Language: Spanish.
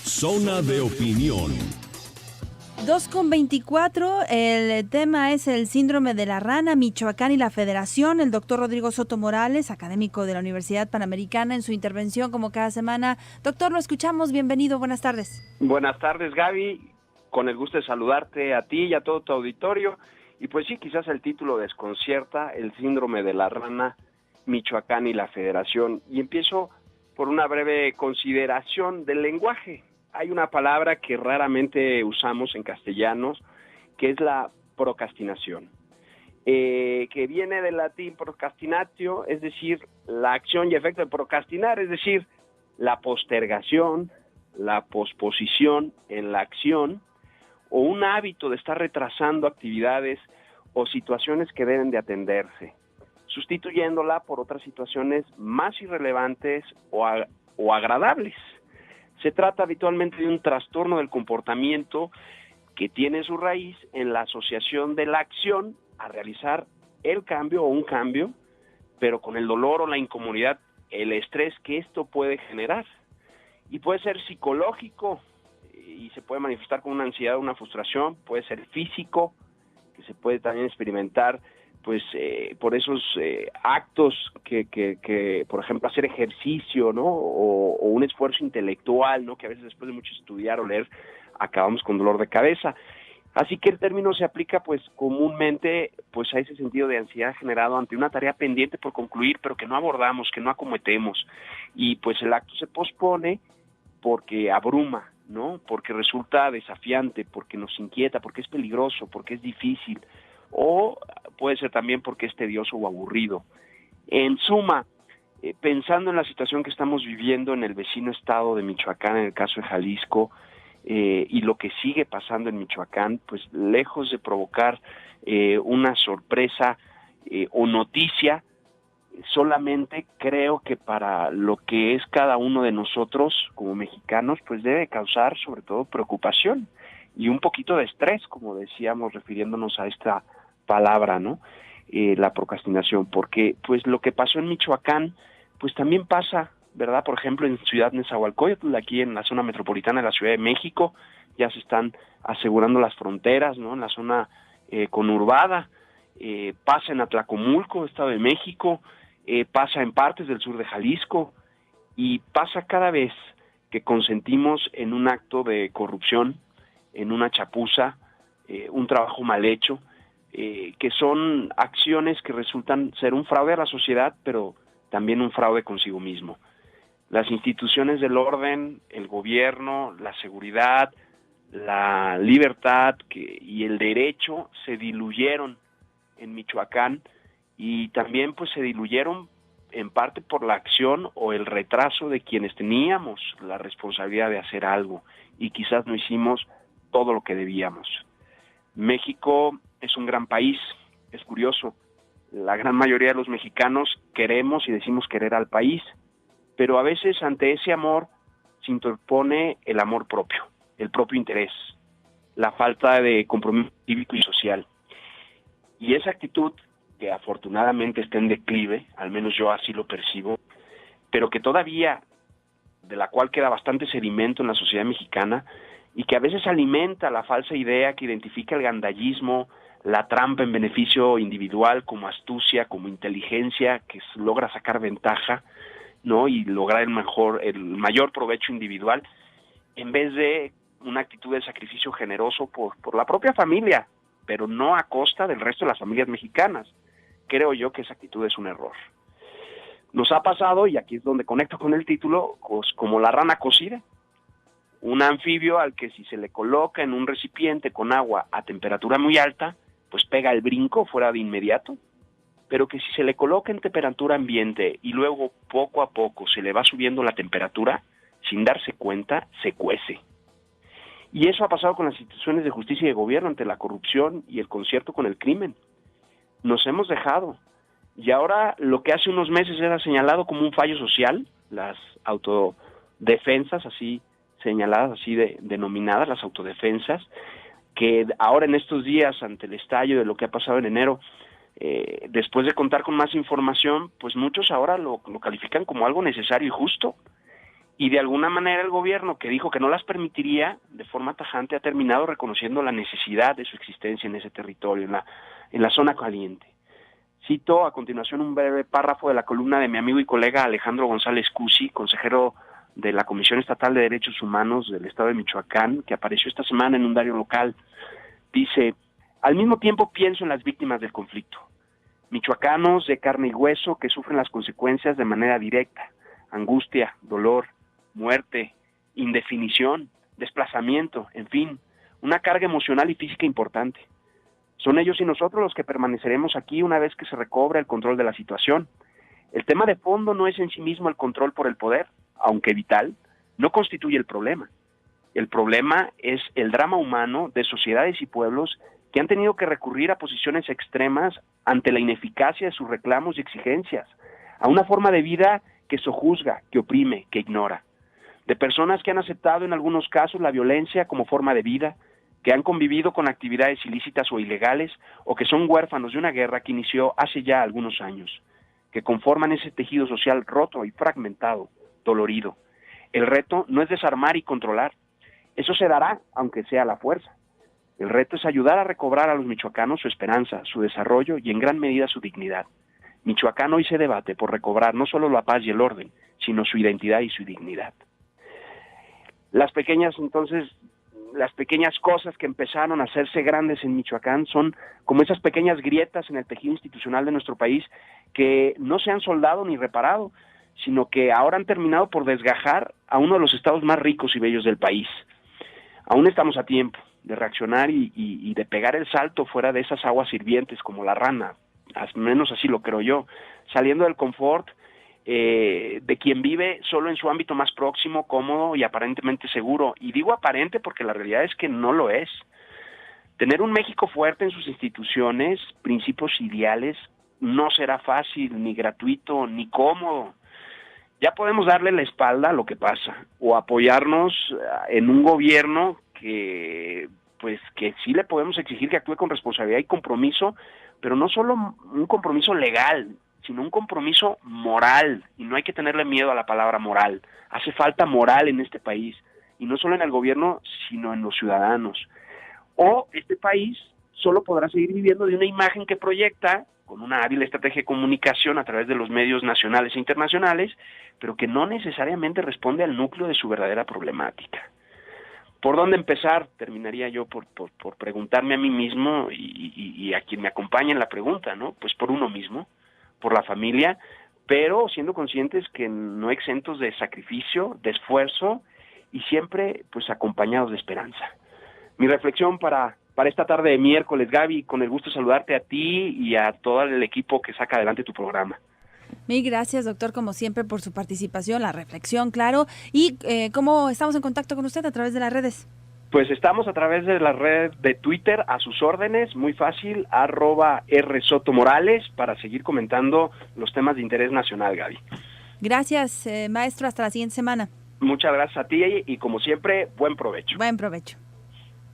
Zona de opinión. 2:24, el tema es el síndrome de la rana, Michoacán y la Federación. El doctor Rodrigo Soto Morales, académico de la Universidad Panamericana, en su intervención como cada semana. Doctor, lo escuchamos, bienvenido, buenas tardes. Buenas tardes, Gaby, con el gusto de saludarte a ti y a todo tu auditorio. Y pues sí, quizás el título desconcierta, el síndrome de la rana, Michoacán y la Federación. Y empiezo por una breve consideración del lenguaje. Hay una palabra que raramente usamos en castellanos, que es la procrastinación, que viene del latín procrastinatio, es decir, la acción y efecto de procrastinar, es decir, la postergación, la posposición en la acción, o un hábito de estar retrasando actividades o situaciones que deben de atenderse, sustituyéndola por otras situaciones más irrelevantes o agradables. Se trata habitualmente de un trastorno del comportamiento que tiene su raíz en la asociación de la acción a realizar el cambio o un cambio, pero con el dolor o la incomodidad, el estrés que esto puede generar. Y puede ser psicológico y se puede manifestar con una ansiedad o una frustración, puede ser físico, que se puede también experimentar pues por esos actos que, por ejemplo, hacer ejercicio, ¿no? O un esfuerzo intelectual, ¿no? Que a veces después de mucho estudiar o leer acabamos con dolor de cabeza. Así que el término se aplica pues comúnmente pues a ese sentido de ansiedad generado ante una tarea pendiente por concluir, pero que no abordamos, que no acometemos. Y pues el acto se pospone porque abruma, ¿no? Porque resulta desafiante, porque nos inquieta, porque es peligroso, porque es difícil, o puede ser también porque es tedioso o aburrido. En suma, pensando en la situación que estamos viviendo en el vecino estado de Michoacán, en el caso de Jalisco, y lo que sigue pasando en Michoacán, pues lejos de provocar una sorpresa o noticia, solamente creo que para lo que es cada uno de nosotros como mexicanos, pues debe causar sobre todo preocupación y un poquito de estrés, como decíamos, refiriéndonos a esta palabra, ¿no? La procrastinación, porque pues lo que pasó en Michoacán, pues también pasa, ¿verdad? Por ejemplo, en Ciudad Nezahualcóyotl, aquí en la zona metropolitana de la Ciudad de México, ya se están asegurando las fronteras, ¿no? En la zona conurbada, pasa en Atlacomulco, Estado de México, pasa en partes del sur de Jalisco, y pasa cada vez que consentimos en un acto de corrupción, en una chapuza, un trabajo mal hecho, que son acciones que resultan ser un fraude a la sociedad, pero también un fraude consigo mismo. Las instituciones del orden, el gobierno, la seguridad, la libertad y el derecho se diluyeron en Michoacán, y también pues se diluyeron en parte por la acción o el retraso de quienes teníamos la responsabilidad de hacer algo y quizás no hicimos todo lo que debíamos. México es un gran país, es curioso, la gran mayoría de los mexicanos queremos y decimos querer al país, pero a veces ante ese amor se interpone el amor propio, el propio interés, la falta de compromiso cívico y social. Y esa actitud, que afortunadamente está en declive, al menos yo así lo percibo, pero que todavía, de la cual queda bastante sedimento en la sociedad mexicana, y que a veces alimenta la falsa idea que identifica el gandallismo, la trampa en beneficio individual como astucia, como inteligencia, que logra sacar ventaja, ¿no? Y lograr el mayor provecho individual, en vez de una actitud de sacrificio generoso por la propia familia, pero no a costa del resto de las familias mexicanas. Creo yo que esa actitud es un error. Nos ha pasado, y aquí es donde conecto con el título, pues como la rana cocida, un anfibio al que si se le coloca en un recipiente con agua a temperatura muy alta, pues pega el brinco fuera de inmediato, pero que si se le coloca en temperatura ambiente y luego poco a poco se le va subiendo la temperatura, sin darse cuenta, se cuece. Y eso ha pasado con las instituciones de justicia y de gobierno ante la corrupción y el concierto con el crimen. Nos hemos dejado. Y ahora lo que hace unos meses era señalado como un fallo social, las autodefensas, así señaladas, así denominadas, las autodefensas, que ahora en estos días, ante el estallido de lo que ha pasado en enero, después de contar con más información, pues muchos ahora lo califican como algo necesario y justo. Y de alguna manera el gobierno, que dijo que no las permitiría, de forma tajante ha terminado reconociendo la necesidad de su existencia en ese territorio, en la zona caliente. Cito a continuación un breve párrafo de la columna de mi amigo y colega Alejandro González Cusi, consejero de la Comisión Estatal de Derechos Humanos del Estado de Michoacán, que apareció esta semana en un diario local. Dice: al mismo tiempo pienso en las víctimas del conflicto, michoacanos de carne y hueso que sufren las consecuencias de manera directa: angustia, dolor, muerte, indefinición, desplazamiento, en fin, una carga emocional y física importante. Son ellos y nosotros los que permaneceremos aquí una vez que se recobre el control de la situación. El tema de fondo no es en sí mismo el control por el poder, aunque vital, no constituye el problema. El problema es el drama humano de sociedades y pueblos que han tenido que recurrir a posiciones extremas ante la ineficacia de sus reclamos y exigencias, a una forma de vida que sojuzga, que oprime, que ignora. De personas que han aceptado en algunos casos la violencia como forma de vida, que han convivido con actividades ilícitas o ilegales, o que son huérfanos de una guerra que inició hace ya algunos años, que conforman ese tejido social roto y fragmentado, dolorido. El reto no es desarmar y controlar, eso se dará aunque sea a la fuerza. El reto es ayudar a recobrar a los michoacanos su esperanza, su desarrollo y en gran medida su dignidad. Michoacán hoy se debate por recobrar no solo la paz y el orden, sino su identidad y su dignidad. Las pequeñas cosas que empezaron a hacerse grandes en Michoacán son como esas pequeñas grietas en el tejido institucional de nuestro país que no se han soldado ni reparado, sino que ahora han terminado por desgajar a uno de los estados más ricos y bellos del país. Aún estamos a tiempo de reaccionar y de pegar el salto fuera de esas aguas hirvientes como la rana, al menos así lo creo yo, saliendo del confort de quien vive solo en su ámbito más próximo, cómodo y aparentemente seguro. Y digo aparente porque la realidad es que no lo es. Tener un México fuerte en sus instituciones, principios ideales, no será fácil, ni gratuito, ni cómodo. Ya podemos darle la espalda a lo que pasa, o apoyarnos en un gobierno que sí le podemos exigir que actúe con responsabilidad y compromiso, pero no solo un compromiso legal, sino un compromiso moral, y no hay que tenerle miedo a la palabra moral. Hace falta moral en este país, y no solo en el gobierno, sino en los ciudadanos. O este país solo podrá seguir viviendo de una imagen que proyecta, con una hábil estrategia de comunicación a través de los medios nacionales e internacionales, pero que no necesariamente responde al núcleo de su verdadera problemática. ¿Por dónde empezar? Terminaría yo por preguntarme a mí mismo y a quien me acompaña en la pregunta, ¿no? Pues por uno mismo, por la familia, pero siendo conscientes que no exentos de sacrificio, de esfuerzo y siempre pues acompañados de esperanza. Mi reflexión para esta tarde de miércoles, Gaby, con el gusto de saludarte a ti y a todo el equipo que saca adelante tu programa. Mil gracias, doctor, como siempre, por su participación, la reflexión, claro. ¿Y cómo estamos en contacto con usted a través de las redes? Pues estamos a través de la red de Twitter, a sus órdenes, muy fácil, @rsotomorales, para seguir comentando los temas de interés nacional, Gaby. Gracias, maestro, hasta la siguiente semana. Muchas gracias a ti y como siempre, buen provecho. Buen provecho.